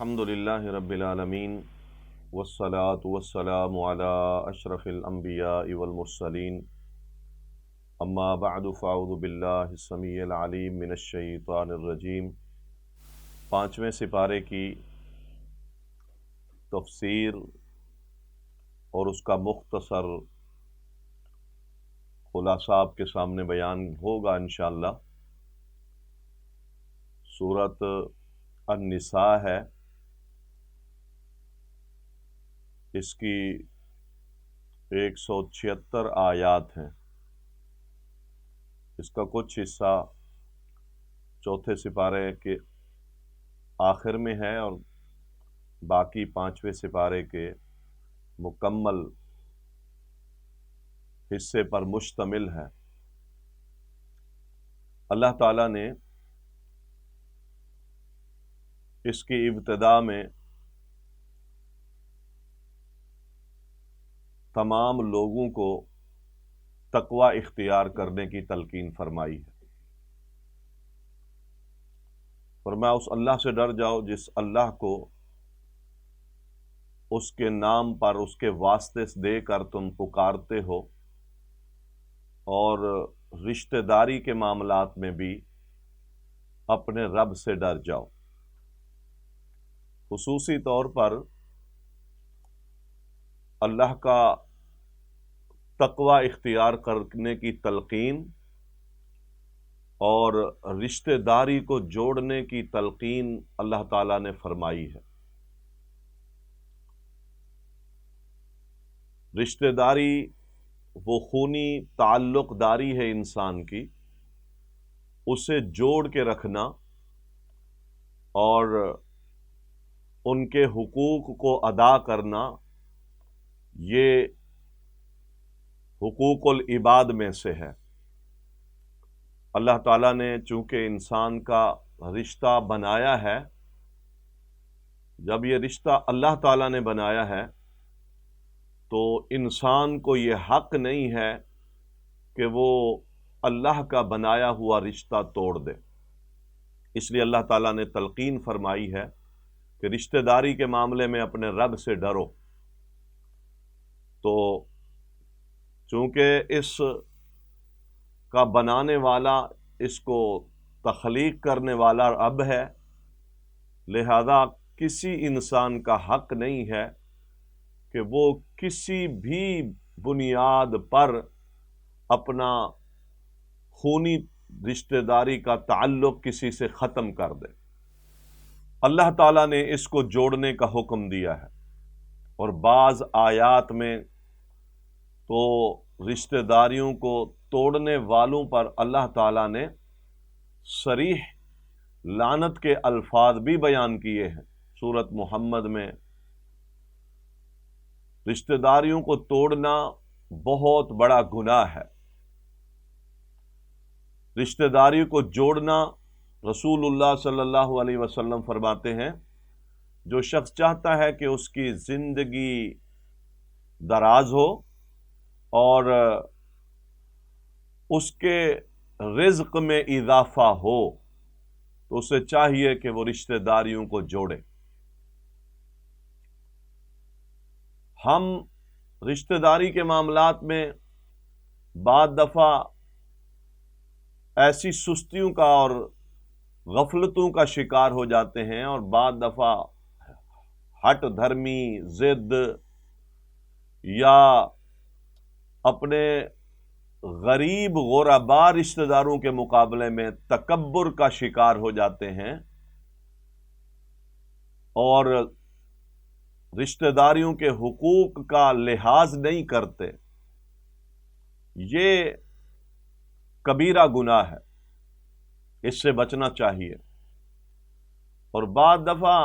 الحمدللہ رب العالمین والصلاة والسلام علی اشرف الانبیاء والمرسلین اما بعد فاعوذ باللہ السمیع العلیم من الشیطان الرجیم۔ پانچویں سپارے کی تفسیر اور اس کا مختصر خلاصہ آپ کے سامنے بیان ہوگا انشاءاللہ۔ سورۃ النساء ہے، اس کی 176 آیات ہیں۔ اس کا کچھ حصہ چوتھے سپارے کے آخر میں ہے اور باقی پانچویں سپارے کے مکمل حصے پر مشتمل ہے۔ اللہ تعالیٰ نے اس کی ابتدا میں تمام لوگوں کو تقوی اختیار کرنے کی تلقین فرمائی ہے۔ فرمایا اس اللہ سے ڈر جاؤ جس اللہ کو اس کے نام پر اس کے واسطے دے کر تم پکارتے ہو، اور رشتہ داری کے معاملات میں بھی اپنے رب سے ڈر جاؤ۔ خصوصی طور پر اللہ کا تقوی اختیار کرنے کی تلقین اور رشتہ داری کو جوڑنے کی تلقین اللہ تعالیٰ نے فرمائی ہے۔ رشتہ داری وہ خونی تعلق داری ہے انسان کی، اسے جوڑ کے رکھنا اور ان کے حقوق کو ادا کرنا، یہ حقوق العباد میں سے ہے۔ اللہ تعالیٰ نے چونکہ انسان کا رشتہ بنایا ہے، جب یہ رشتہ اللہ تعالیٰ نے بنایا ہے تو انسان کو یہ حق نہیں ہے کہ وہ اللہ کا بنایا ہوا رشتہ توڑ دے۔ اس لیے اللہ تعالیٰ نے تلقین فرمائی ہے کہ رشتہ داری کے معاملے میں اپنے رب سے ڈرو۔ تو چونکہ اس کا بنانے والا، اس کو تخلیق کرنے والا رب ہے، لہذا کسی انسان کا حق نہیں ہے کہ وہ کسی بھی بنیاد پر اپنا خونی رشتہ داری کا تعلق کسی سے ختم کر دے۔ اللہ تعالیٰ نے اس کو جوڑنے کا حکم دیا ہے، اور بعض آیات میں تو رشتہ داریوں کو توڑنے والوں پر اللہ تعالیٰ نے صریح لعنت کے الفاظ بھی بیان کیے ہیں۔ سورۃ محمد میں رشتہ داریوں کو توڑنا بہت بڑا گناہ ہے۔ رشتہ داری کو جوڑنا، رسول اللہ صلی اللہ علیہ وسلم فرماتے ہیں، جو شخص چاہتا ہے کہ اس کی زندگی دراز ہو اور اس کے رزق میں اضافہ ہو، تو اسے چاہیے کہ وہ رشتہ داریوں کو جوڑے۔ ہم رشتہ داری کے معاملات میں بعض دفعہ ایسی سستیوں کا اور غفلتوں کا شکار ہو جاتے ہیں، اور بعض دفعہ ہٹ دھرمی، ضد یا اپنے غریب غربا رشتہ داروں کے مقابلے میں تکبر کا شکار ہو جاتے ہیں، اور رشتہ داریوں کے حقوق کا لحاظ نہیں کرتے۔ یہ کبیرہ گناہ ہے، اس سے بچنا چاہیے۔ اور بعض دفعہ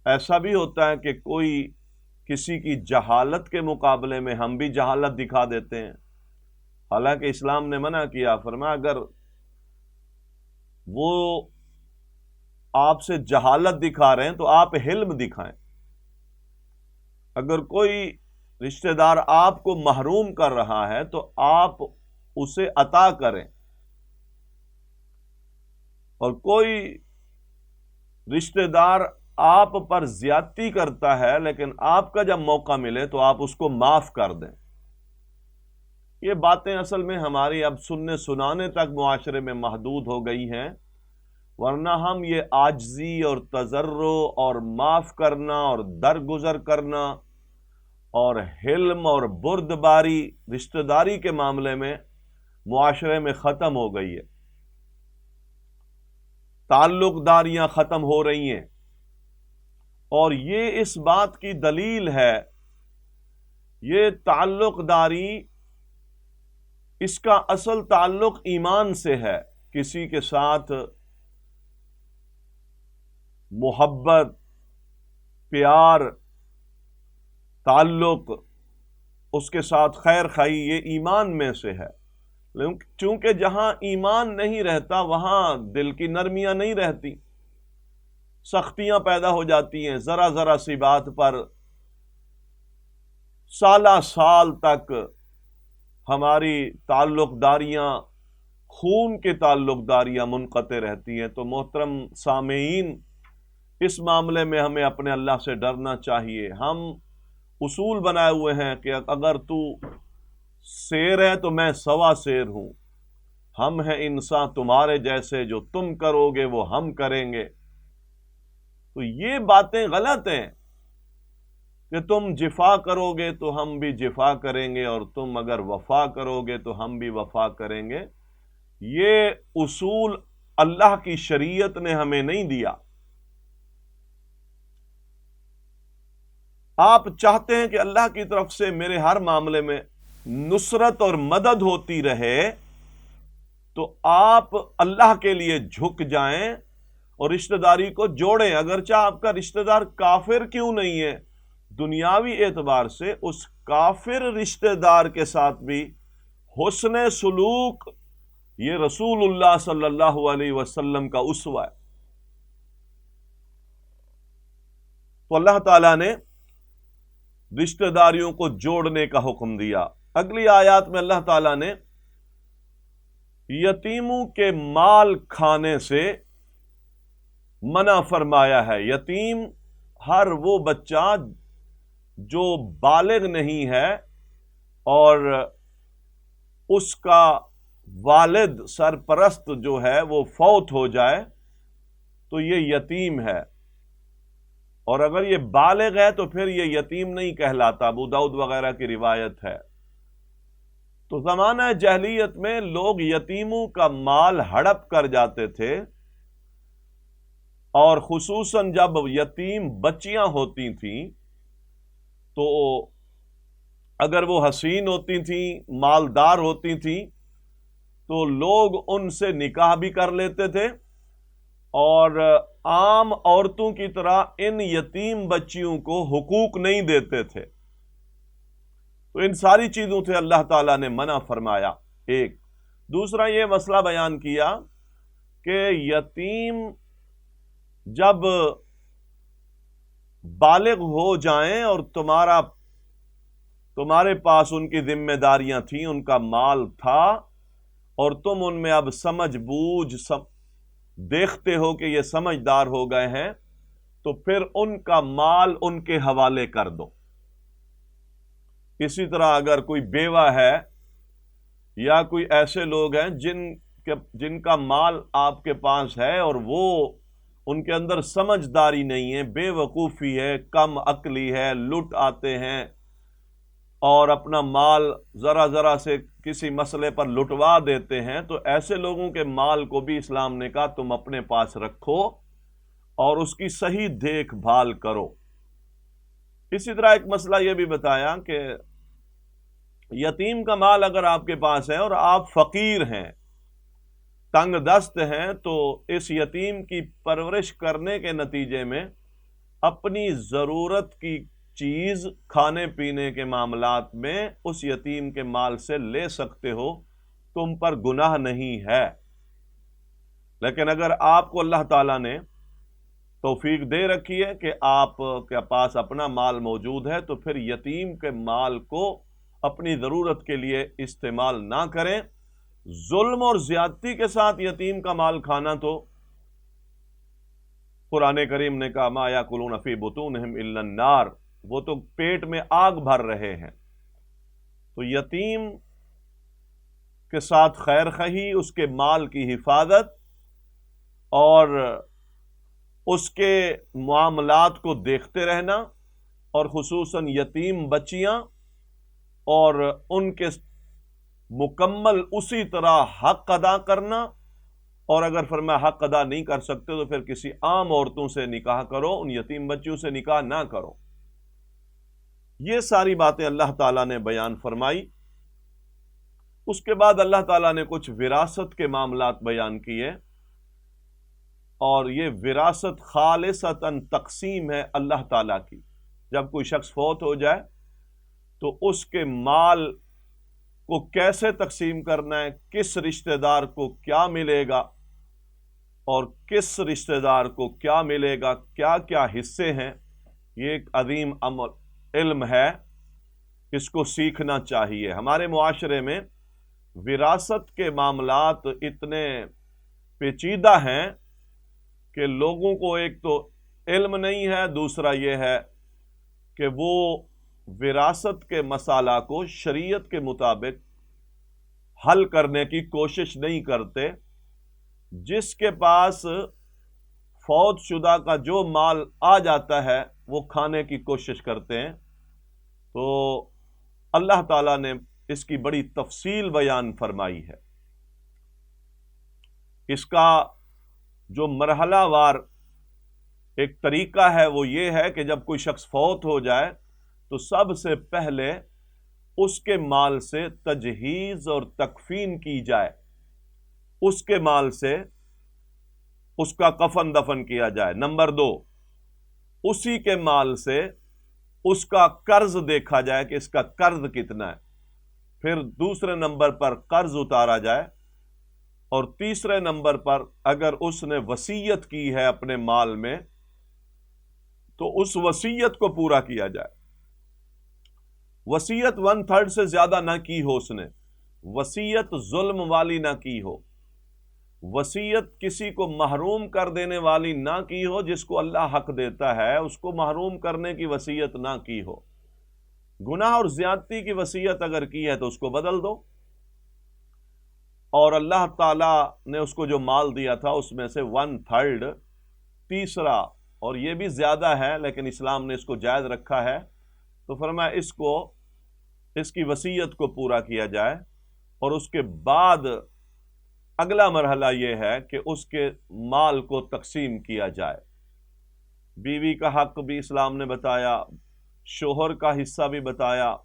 ایسا بھی ہوتا ہے کہ کوئی کسی کی جہالت کے مقابلے میں ہم بھی جہالت دکھا دیتے ہیں، حالانکہ اسلام نے منع کیا، فرمایا اگر وہ آپ سے جہالت دکھا رہے ہیں تو آپ علم دکھائیں۔ اگر کوئی رشتہ دار آپ کو محروم کر رہا ہے تو آپ اسے عطا کریں، اور کوئی رشتہ دار آپ پر زیادتی کرتا ہے لیکن آپ کا جب موقع ملے تو آپ اس کو معاف کر دیں. یہ باتیں اصل میں ہماری اب سننے سنانے تک معاشرے میں محدود ہو گئی ہیں، ورنہ ہم یہ عاجزی اور تضرع اور معاف کرنا اور درگزر کرنا اور حلم اور بردباری رشتہ داری کے معاملے میں معاشرے میں ختم ہو گئی ہے. تعلق داریاں ختم ہو رہی ہیں، اور یہ اس بات کی دلیل ہے. یہ تعلق داری، اس کا اصل تعلق ایمان سے ہے. کسی کے ساتھ محبت، پیار، تعلق، اس کے ساتھ خیر خواہی، یہ ایمان میں سے ہے. چونکہ جہاں ایمان نہیں رہتا وہاں دل کی نرمیاں نہیں رہتی، سختیاں پیدا ہو جاتی ہیں. ذرا ذرا سی بات پر سالہ سال تک ہماری تعلق داریاں، خون کے تعلق داریاں منقطع رہتی ہیں. تو محترم سامعین، اس معاملے میں ہمیں اپنے اللہ سے ڈرنا چاہیے. ہم اصول بنائے ہوئے ہیں کہ اگر تو شیر ہے تو میں سوا شیر ہوں، ہم ہیں انسان تمہارے جیسے، جو تم کرو گے وہ ہم کریں گے. تو یہ باتیں غلط ہیں کہ تم جفا کرو گے تو ہم بھی جفا کریں گے، اور تم اگر وفا کرو گے تو ہم بھی وفا کریں گے. یہ اصول اللہ کی شریعت نے ہمیں نہیں دیا. آپ چاہتے ہیں کہ اللہ کی طرف سے میرے ہر معاملے میں نصرت اور مدد ہوتی رہے، تو آپ اللہ کے لیے جھک جائیں اور رشتہ داری کو جوڑیں. اگرچہ آپ کا رشتہ دار کافر کیوں نہیں ہے، دنیاوی اعتبار سے اس کافر رشتہ دار کے ساتھ بھی حسن سلوک یہ رسول اللہ صلی اللہ علیہ وسلم کا اسوہ ہے. تو اللہ تعالیٰ نے رشتہ داریوں کو جوڑنے کا حکم دیا. اگلی آیات میں اللہ تعالیٰ نے یتیموں کے مال کھانے سے منع فرمایا ہے. یتیم ہر وہ بچہ جو بالغ نہیں ہے اور اس کا والد سرپرست جو ہے وہ فوت ہو جائے تو یہ یتیم ہے، اور اگر یہ بالغ ہے تو پھر یہ یتیم نہیں کہلاتا. ابو داؤد وغیرہ کی روایت ہے. تو زمانہ جاہلیت میں لوگ یتیموں کا مال ہڑپ کر جاتے تھے، اور خصوصاً جب یتیم بچیاں ہوتی تھیں تو اگر وہ حسین ہوتی تھیں، مالدار ہوتی تھیں، تو لوگ ان سے نکاح بھی کر لیتے تھے، اور عام عورتوں کی طرح ان یتیم بچیوں کو حقوق نہیں دیتے تھے. تو ان ساری چیزوں سے اللہ تعالیٰ نے منع فرمایا. ایک دوسرا یہ مسئلہ بیان کیا کہ یتیم جب بالغ ہو جائیں اور تمہارے پاس ان کی ذمہ داریاں تھیں، ان کا مال تھا، اور تم ان میں اب سمجھ بوجھ دیکھتے ہو کہ یہ سمجھدار ہو گئے ہیں، تو پھر ان کا مال ان کے حوالے کر دو. اسی طرح اگر کوئی بیوہ ہے یا کوئی ایسے لوگ ہیں جن کا مال آپ کے پاس ہے اور وہ ان کے اندر سمجھداری نہیں ہے، بے وقوفی ہے، کم عقلی ہے، لٹ آتے ہیں اور اپنا مال ذرا ذرا سے کسی مسئلے پر لٹوا دیتے ہیں، تو ایسے لوگوں کے مال کو بھی اسلام نے کہا تم اپنے پاس رکھو اور اس کی صحیح دیکھ بھال کرو. اسی طرح ایک مسئلہ یہ بھی بتایا کہ یتیم کا مال اگر آپ کے پاس ہے اور آپ فقیر ہیں، تنگ دست ہیں، تو اس یتیم کی پرورش کرنے کے نتیجے میں اپنی ضرورت کی چیز کھانے پینے کے معاملات میں اس یتیم کے مال سے لے سکتے ہو، تم پر گناہ نہیں ہے. لیکن اگر آپ کو اللہ تعالیٰ نے توفیق دے رکھی ہے کہ آپ کے پاس اپنا مال موجود ہے، تو پھر یتیم کے مال کو اپنی ضرورت کے لیے استعمال نہ کریں. ظلم اور زیادتی کے ساتھ یتیم کا مال کھانا تو قرآن کریم نے کہا ما یاکلون فی بطونہم الا النار، وہ تو پیٹ میں آگ بھر رہے ہیں۔ تو یتیم کے ساتھ خیر خواہی، اس کے مال کی حفاظت اور اس کے معاملات کو دیکھتے رہنا، اور خصوصاً یتیم بچیاں، اور ان کے مکمل اسی طرح حق ادا کرنا، اور اگر فرمایا حق ادا نہیں کر سکتے تو پھر کسی عام عورتوں سے نکاح کرو، ان یتیم بچیوں سے نکاح نہ کرو۔ یہ ساری باتیں اللہ تعالیٰ نے بیان فرمائی۔ اس کے بعد اللہ تعالیٰ نے کچھ وراثت کے معاملات بیان کیے، اور یہ وراثت خالصتاً تقسیم ہے اللہ تعالیٰ کی۔ جب کوئی شخص فوت ہو جائے تو اس کے مال کو کیسے تقسیم کرنا ہے، کس رشتہ دار کو کیا ملے گا اور کس رشتہ دار کو کیا ملے گا، کیا کیا حصے ہیں، یہ ایک عظیم علم ہے، اس کو سیکھنا چاہیے۔ ہمارے معاشرے میں وراثت کے معاملات اتنے پیچیدہ ہیں کہ لوگوں کو ایک تو علم نہیں ہے، دوسرا یہ ہے کہ وہ وراثت کے مسئلہ کو شریعت کے مطابق حل کرنے کی کوشش نہیں کرتے۔ جس کے پاس فوت شدہ کا جو مال آ جاتا ہے وہ کھانے کی کوشش کرتے ہیں۔ تو اللہ تعالیٰ نے اس کی بڑی تفصیل بیان فرمائی ہے۔ اس کا جو مرحلہ وار ایک طریقہ ہے وہ یہ ہے کہ جب کوئی شخص فوت ہو جائے تو سب سے پہلے اس کے مال سے تجہیز اور تکفین کی جائے، اس کے مال سے اس کا کفن دفن کیا جائے۔ نمبر 2، اسی کے مال سے اس کا قرض دیکھا جائے کہ اس کا قرض کتنا ہے، پھر دوسرے نمبر پر قرض اتارا جائے، اور تیسرے نمبر پر اگر اس نے وصیت کی ہے اپنے مال میں تو اس وصیت کو پورا کیا جائے۔ وصیت 1/3 سے زیادہ نہ کی ہو اس نے، وصیت ظلم والی نہ کی ہو، وصیت کسی کو محروم کر دینے والی نہ کی ہو، جس کو اللہ حق دیتا ہے اس کو محروم کرنے کی وصیت نہ کی ہو۔ گناہ اور زیادتی کی وصیت اگر کی ہے تو اس کو بدل دو، اور اللہ تعالیٰ نے اس کو جو مال دیا تھا اس میں سے 1/3 تیسرا، اور یہ بھی زیادہ ہے لیکن اسلام نے اس کو جائز رکھا ہے، تو فرمایا اس کی وصیت کو پورا کیا جائے، اور اس کے بعد اگلا مرحلہ یہ ہے کہ اس کے مال کو تقسیم کیا جائے۔ بیوی کا حق بھی اسلام نے بتایا، شوہر کا حصہ بھی بتایا،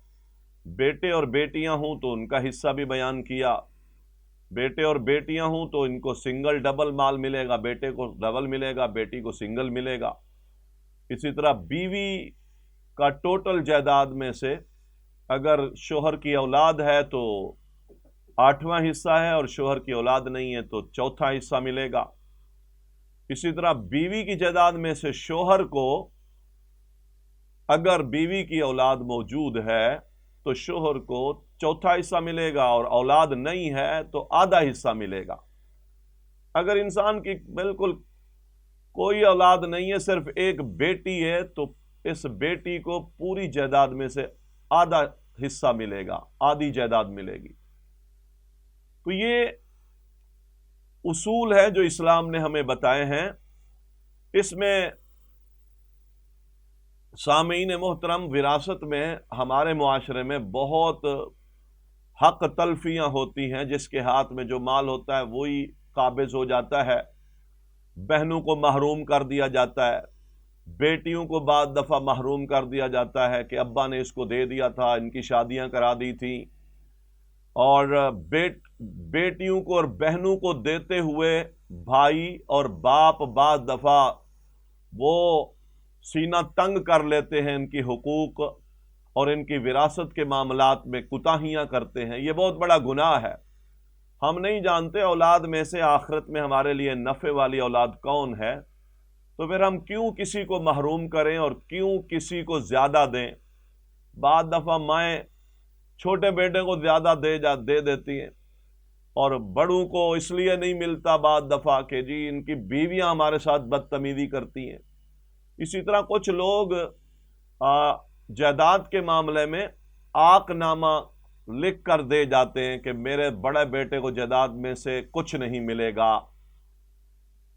بیٹے اور بیٹیاں ہوں تو ان کا حصہ بھی بیان کیا۔ بیٹے اور بیٹیاں ہوں تو ان کو سنگل ڈبل مال ملے گا، بیٹے کو ڈبل ملے گا، بیٹی کو سنگل ملے گا۔ اسی طرح بیوی کا ٹوٹل جائیداد میں سے اگر شوہر کی اولاد ہے تو 8واں حصہ ہے، اور شوہر کی اولاد نہیں ہے تو 4تھا حصہ ملے گا۔ اسی طرح بیوی کی جائیداد میں سے شوہر کو اگر بیوی کی اولاد موجود ہے تو شوہر کو 4تھا حصہ ملے گا، اور اولاد نہیں ہے تو آدھا حصہ ملے گا۔ اگر انسان کی بالکل کوئی اولاد نہیں ہے، صرف ایک بیٹی ہے، تو اس بیٹی کو پوری جائیداد میں سے آدھا حصہ ملے گا، آدھی جائیداد ملے گی۔ تو یہ اصول ہے جو اسلام نے ہمیں بتائے ہیں۔ اس میں سامعین محترم، وراثت میں ہمارے معاشرے میں بہت حق تلفیاں ہوتی ہیں۔ جس کے ہاتھ میں جو مال ہوتا ہے وہی قابض ہو جاتا ہے، بہنوں کو محروم کر دیا جاتا ہے، بیٹیوں کو بعض دفعہ محروم کر دیا جاتا ہے کہ ابا نے اس کو دے دیا تھا، ان کی شادیاں کرا دی تھیں، اور بیٹیوں کو اور بہنوں کو دیتے ہوئے بھائی اور باپ بعض دفعہ وہ سینہ تنگ کر لیتے ہیں ان کی حقوق اور ان کی وراثت کے معاملات میں کوتاہیاں کرتے ہیں۔ یہ بہت بڑا گناہ ہے۔ ہم نہیں جانتے اولاد میں سے آخرت میں ہمارے لیے نفع والی اولاد کون ہے، تو پھر ہم کیوں کسی کو محروم کریں اور کیوں کسی کو زیادہ دیں۔ بعض دفعہ مائیں چھوٹے بیٹے کو زیادہ دے دیتی ہیں، اور بڑوں کو اس لیے نہیں ملتا بعض دفعہ کہ جی ان کی بیویاں ہمارے ساتھ بدتمیزی کرتی ہیں۔ اسی طرح کچھ لوگ جائیداد کے معاملے میں آق نامہ لکھ کر دے جاتے ہیں کہ میرے بڑے بیٹے کو جائیداد میں سے کچھ نہیں ملے گا۔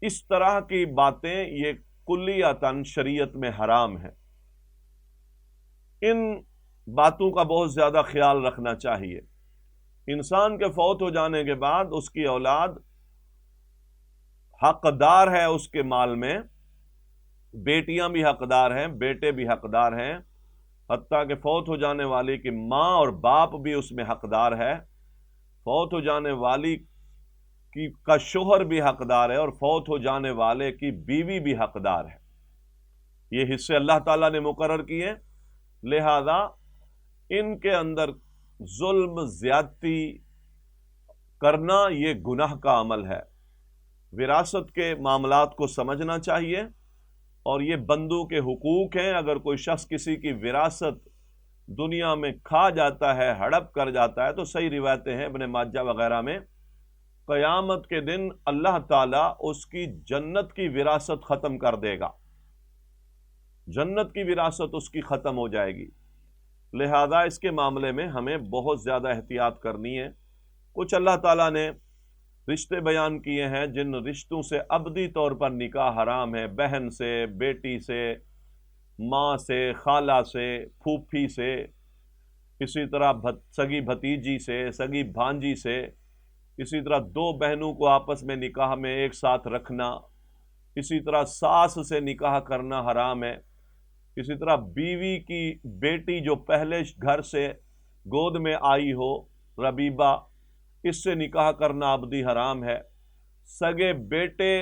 اس طرح کی باتیں یہ کلیتاً شریعت میں حرام ہے۔ ان باتوں کا بہت زیادہ خیال رکھنا چاہیے۔ انسان کے فوت ہو جانے کے بعد اس کی اولاد حقدار ہے اس کے مال میں، بیٹیاں بھی حقدار ہیں، بیٹے بھی حقدار ہیں، حتیٰ کہ فوت ہو جانے والی کی ماں اور باپ بھی اس میں حقدار ہے، فوت ہو جانے والی کا شوہر بھی حقدار ہے، اور فوت ہو جانے والے کی بیوی بھی حقدار ہے۔ یہ حصے اللہ تعالیٰ نے مقرر کیے، لہذا ان کے اندر ظلم زیادتی کرنا یہ گناہ کا عمل ہے۔ وراثت کے معاملات کو سمجھنا چاہیے، اور یہ بندوں کے حقوق ہیں۔ اگر کوئی شخص کسی کی وراثت دنیا میں کھا جاتا ہے، ہڑپ کر جاتا ہے، تو صحیح روایتیں ہیں ابن ماجہ وغیرہ میں، قیامت کے دن اللہ تعالیٰ اس کی جنت کی وراثت ختم کر دے گا، جنت کی وراثت اس کی ختم ہو جائے گی۔ لہذا اس کے معاملے میں ہمیں بہت زیادہ احتیاط کرنی ہے۔ کچھ اللہ تعالیٰ نے رشتے بیان کیے ہیں جن رشتوں سے ابدی طور پر نکاح حرام ہے، بہن سے، بیٹی سے، ماں سے، خالہ سے، پھوپھی سے، اسی طرح سگی بھتیجی سے، سگی بھانجی سے، اسی طرح دو بہنوں کو آپس میں نکاح میں ایک ساتھ رکھنا، اسی طرح ساس سے نکاح کرنا حرام ہے، اسی طرح بیوی کی بیٹی جو پہلے گھر سے گود میں آئی ہو، ربیبہ، اس سے نکاح کرنا ابدی حرام ہے، سگے بیٹے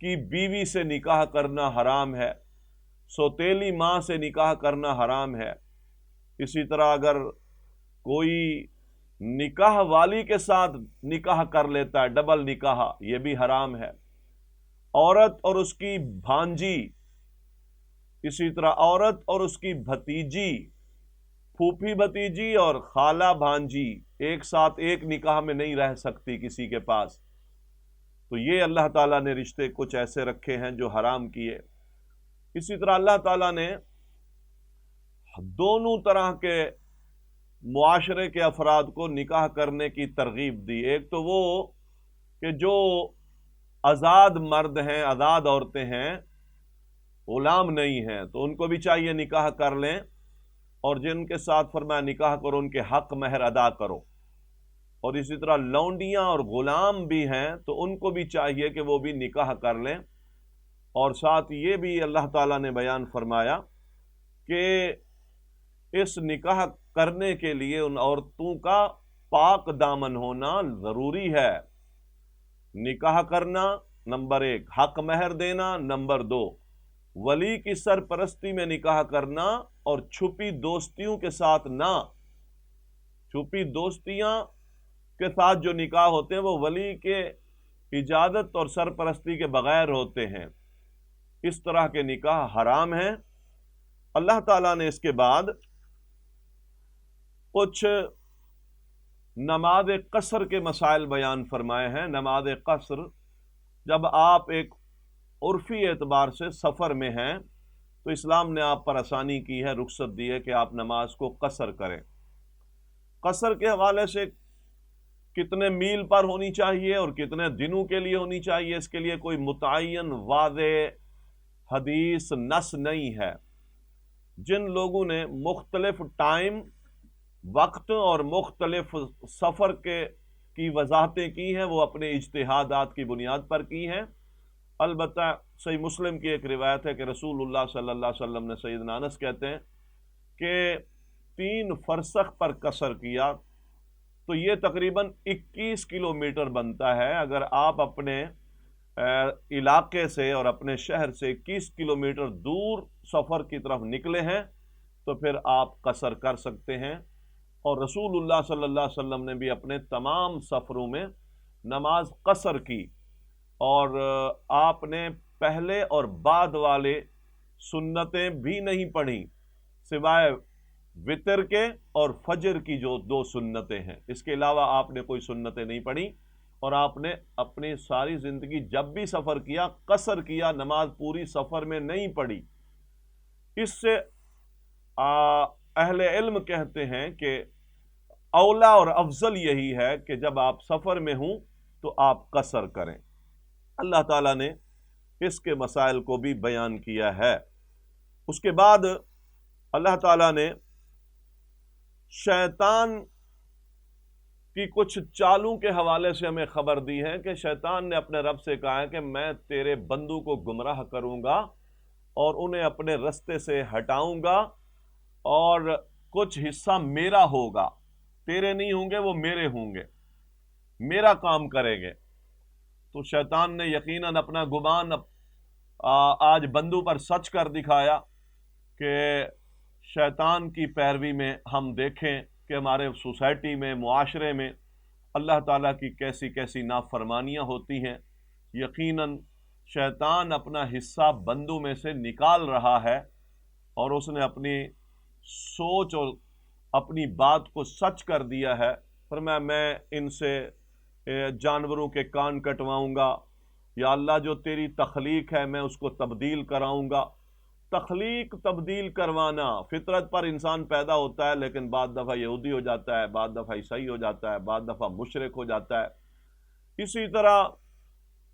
کی بیوی سے نکاح کرنا حرام ہے، سوتیلی ماں سے نکاح کرنا حرام ہے۔ اسی طرح اگر کوئی نکاح والی کے ساتھ نکاح کر لیتا ہے، ڈبل نکاح، یہ بھی حرام ہے۔ عورت اور اس کی بھانجی، اسی طرح عورت اور اس کی بھتیجی، پھوپھی بھتیجی اور خالہ بھانجی ایک ساتھ ایک نکاح میں نہیں رہ سکتی کسی کے پاس، تو یہ اللہ تعالیٰ نے رشتے کچھ ایسے رکھے ہیں جو حرام کیے۔ اسی طرح اللہ تعالیٰ نے دونوں طرح کے معاشرے کے افراد کو نکاح کرنے کی ترغیب دی۔ ایک تو وہ کہ جو آزاد مرد ہیں، آزاد عورتیں ہیں، غلام نہیں ہیں، تو ان کو بھی چاہیے نکاح کر لیں، اور جن کے ساتھ فرمایا نکاح کرو ان کے حق مہر ادا کرو۔ اور اسی طرح لونڈیاں اور غلام بھی ہیں تو ان کو بھی چاہیے کہ وہ بھی نکاح کر لیں۔ اور ساتھ یہ بھی اللہ تعالیٰ نے بیان فرمایا کہ اس نکاح کرنے کے لیے ان عورتوں کا پاک دامن ہونا ضروری ہے۔ نکاح کرنا نمبر 1، حق مہر دینا نمبر 2، ولی کی سرپرستی میں نکاح کرنا، اور چھپی دوستیوں کے ساتھ نہ، چھپی دوستیاں کے ساتھ جو نکاح ہوتے ہیں وہ ولی کے اجازت اور سرپرستی کے بغیر ہوتے ہیں، اس طرح کے نکاح حرام ہیں۔ اللہ تعالیٰ نے اس کے بعد کچھ نماز قصر کے مسائل بیان فرمائے ہیں۔ نماز قصر، جب آپ ایک عرفی اعتبار سے سفر میں ہیں تو اسلام نے آپ پر آسانی کی ہے، رخصت دی ہے کہ آپ نماز کو قصر کریں۔ قصر کے حوالے سے کتنے میل پر ہونی چاہیے اور کتنے دنوں کے لیے ہونی چاہیے، اس کے لیے کوئی متعین واضح حدیث نص نہیں ہے۔ جن لوگوں نے مختلف ٹائم، وقت اور مختلف سفر کی وضاحتیں کی ہیں وہ اپنے اجتہادات کی بنیاد پر کی ہیں۔ البتہ صحیح مسلم کی ایک روایت ہے کہ رسول اللہ صلی اللہ علیہ وسلم نے، سیدنا انس کہتے ہیں کہ 3 فرسخ پر قصر کیا تو یہ تقریباً 21 کلومیٹر بنتا ہے۔ اگر آپ اپنے علاقے سے اور اپنے شہر سے 21 کلومیٹر دور سفر کی طرف نکلے ہیں تو پھر آپ قصر کر سکتے ہیں۔ اور رسول اللہ صلی اللہ علیہ وسلم نے بھی اپنے تمام سفروں میں نماز قصر کی، اور آپ نے پہلے اور بعد والے سنتیں بھی نہیں پڑھی سوائے وتر کے اور فجر کی جو 2 سنتیں ہیں، اس کے علاوہ آپ نے کوئی سنتیں نہیں پڑھی۔ اور آپ نے اپنی ساری زندگی جب بھی سفر کیا قصر کیا، نماز پوری سفر میں نہیں پڑھی۔ اس سے اہل علم کہتے ہیں کہ اولا اور افضل یہی ہے کہ جب آپ سفر میں ہوں تو آپ قصر کریں۔ اللہ تعالیٰ نے اس کے مسائل کو بھی بیان کیا ہے۔ اس کے بعد اللہ تعالیٰ نے شیطان کی کچھ چالوں کے حوالے سے ہمیں خبر دی ہے کہ شیطان نے اپنے رب سے کہا ہے کہ میں تیرے بندوں کو گمراہ کروں گا اور انہیں اپنے رستے سے ہٹاؤں گا، اور کچھ حصہ میرا ہوگا، تیرے نہیں ہوں گے، وہ میرے ہوں گے، میرا کام کریں گے۔ تو شیطان نے یقیناً اپنا گمان آج بندوں پر سچ کر دکھایا کہ شیطان کی پیروی میں ہم دیکھیں کہ ہمارے سوسائٹی میں، معاشرے میں اللہ تعالیٰ کی کیسی کیسی نافرمانیاں ہوتی ہیں۔ یقیناً شیطان اپنا حصہ بندوں میں سے نکال رہا ہے، اور اس نے اپنی سوچ اور اپنی بات کو سچ کر دیا ہے۔ فرمایا میں ان سے جانوروں کے کان کٹواؤں گا، یا اللہ جو تیری تخلیق ہے میں اس کو تبدیل کراؤں گا۔ تخلیق تبدیل کروانا، فطرت پر انسان پیدا ہوتا ہے لیکن بعض دفعہ یہودی ہو جاتا ہے، بعض دفعہ عیسائی ہو جاتا ہے، بعض دفعہ مشرک ہو جاتا ہے۔ اسی طرح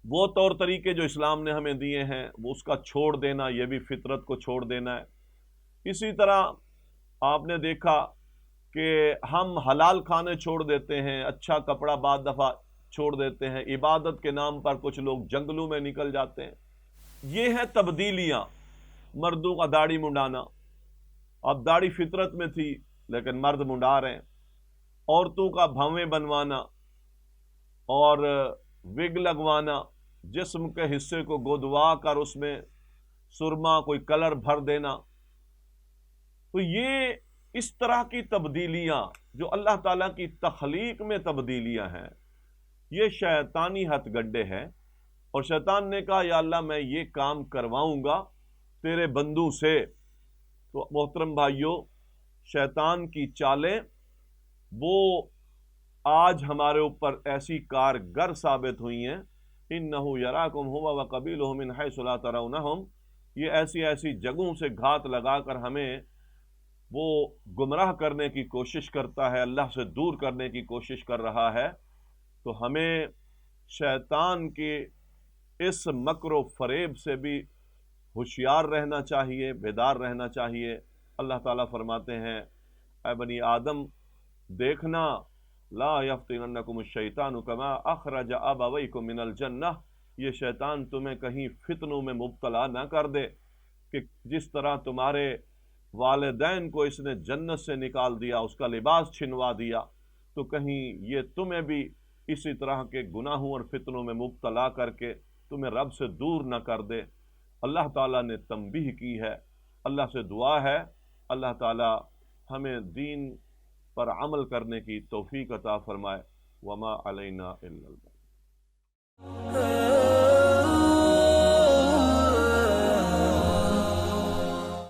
وہ طور طریقے جو اسلام نے ہمیں دیے ہیں وہ اس کا چھوڑ دینا، یہ بھی فطرت کو چھوڑ دینا ہے۔ اسی طرح آپ نے دیکھا کہ ہم حلال کھانے چھوڑ دیتے ہیں، اچھا کپڑا بعض دفعہ چھوڑ دیتے ہیں، عبادت کے نام پر کچھ لوگ جنگلوں میں نکل جاتے ہیں۔ یہ ہے تبدیلیاں۔ مردوں کا داڑھی منڈانا، اب داڑھی فطرت میں تھی لیکن مرد منڈا رہے ہیں۔ عورتوں کا بھویں بنوانا اور وگ لگوانا، جسم کے حصے کو گودوا کر اس میں سرما کوئی کلر بھر دینا۔ تو یہ اس طرح کی تبدیلیاں جو اللہ تعالیٰ کی تخلیق میں تبدیلیاں ہیں، یہ شیطانی ہتھ گڈے ہیں۔ اور شیطان نے کہا یا اللہ میں یہ کام کرواؤں گا تیرے بندوں سے۔ تو محترم بھائیوں، شیطان کی چالیں وہ آج ہمارے اوپر ایسی کارگر ثابت ہوئی ہیں۔ اِنَّهُ يَرَاكُمْ هُوَ وَقَبِيلُهُ مِنْ حَيْثُ لَا تَرَوْنَهُمْ، یہ ایسی جگہوں سے گھات لگا کر ہمیں وہ گمراہ کرنے کی کوشش کرتا ہے، اللہ سے دور کرنے کی کوشش کر رہا ہے۔ تو ہمیں شیطان کے اس مکر و فریب سے بھی ہوشیار رہنا چاہیے، بیدار رہنا چاہیے۔ اللہ تعالیٰ فرماتے ہیں اے بنی آدم دیکھنا، لا یفتننکم الشیطان کما اخرج ابویکم من الجنہ، یہ شیطان تمہیں کہیں فتنوں میں مبتلا نہ کر دے کہ جس طرح تمہارے والدین کو اس نے جنت سے نکال دیا، اس کا لباس چھنوا دیا، تو کہیں یہ تمہیں بھی اسی طرح کے گناہوں اور فتنوں میں مبتلا کر کے تمہیں رب سے دور نہ کر دے۔ اللہ تعالیٰ نے تنبیہ کی ہے۔ اللہ سے دعا ہے اللہ تعالیٰ ہمیں دین پر عمل کرنے کی توفیق عطا فرمائے۔ وما علینا الا البلاغ۔